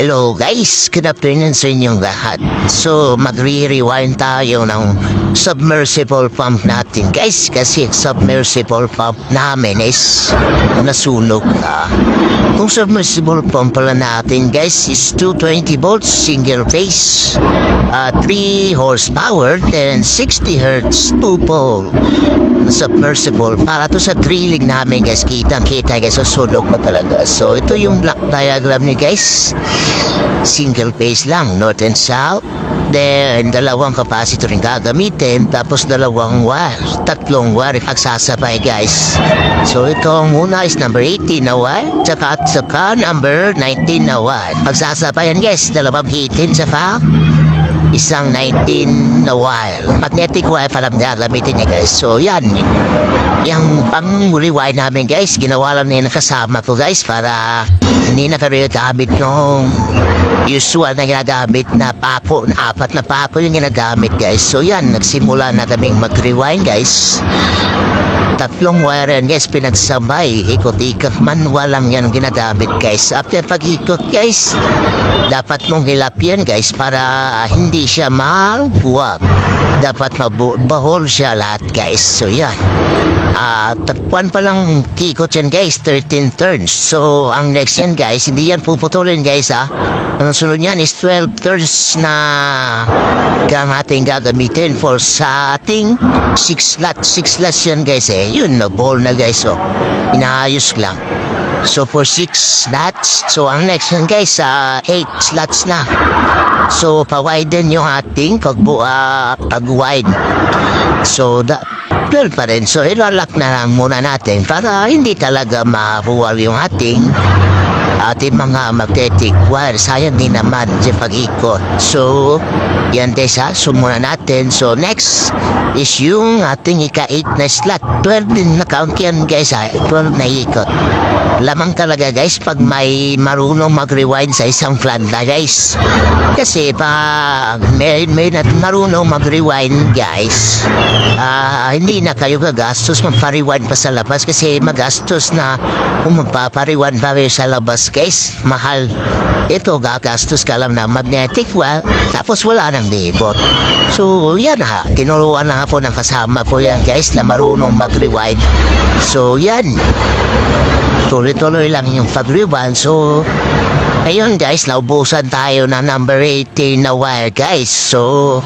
Hello guys, good afternoon sa inyong lahat. So magre-rewind tayo ng submersible pump natin guys, kasi submersible pump namin is nasunog na. Kung submersible pump pala natin guys is 220 volts single phase, 3 horsepower and 60 hertz 2 pole submersible. Para to sa drilling namin guys, kitang-kita guys, so sunog pa talaga. So ito yung block diagram ni guys, single phase lang, north and south. Then dalawang capacitor rin gagamitin, tapos dalawang wire, tatlong wire pagsasabay guys. So ito muna is number 18 na wire, tsaka number 19 na wire. Pagsasabayan guys, dalawang hitin saka isang 19 na wire. Magnetic wire palang gagamitin niya guys. So yan, yung pang-rewind namin guys, ginawa lang na yung kasama ko guys, para hindi na kami gamit nung usual na ginagamit na papo, na apat na papo yung ginagamit guys. So yan, nagsimula na kaming mag-rewind guys. Tatlong wire yan guys, pinagsabay, ikot-ikot, manual lang yan ginagamit guys. After pag-ikot guys, dapat mong hilap yan guys, para hindi siya mabuwag. Dapat mabahol siya lahat guys. So yan, tapuan pa lang kikot yan guys, 13 turns. So ang next yan guys, hindi yan puputulin guys ha. Ang sunod yan is 12 turns na ating gagamitin for sa ating 6 slots yan guys eh. Yun, na ball na guys, so inaayos lang. So for 6 slots, so ang next yan guys, 8 slots na. So pa-widen yung ating pag-wide. So 12 pa rin. So ilalak na lang muna natin para hindi talaga mabuwal yung ating mga magnetic wire. Sayang din naman sa pag-ikot. So yan guys ha, so muna natin. So next is yung ating ika-8 na slot. 12 din na count yan guys ha, 12 na ikot. Lamang talaga guys pag may marunong mag-rewind sa isang planta guys. Kasi pag may marunong mag-rewind guys, hindi na kayo gagastos magpa-rewind pa sa labas, kasi magastos na kung magpapa-rewind pa sa labas guys, mahal. Ito gagastos ka lang na magnetic wire, tapos wala nang libot. So yan ha, tinuruan na po ng kasama po yan guys na marunong mag-rewind. So yan, tuloy-tuloy lang yung pag-rewind. So ayun guys, naubusan tayo na number 18 na wire guys. So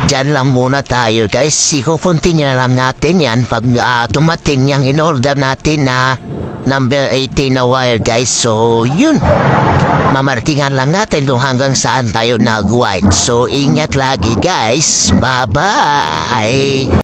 dyan lang muna tayo guys. Iko-continue na lang natin yan pag tumating yung in-order natin na number 18 na wire guys. So yun, mamartingan lang natin kung hanggang saan tayo nag-wide. So ingat lagi guys, bye bye.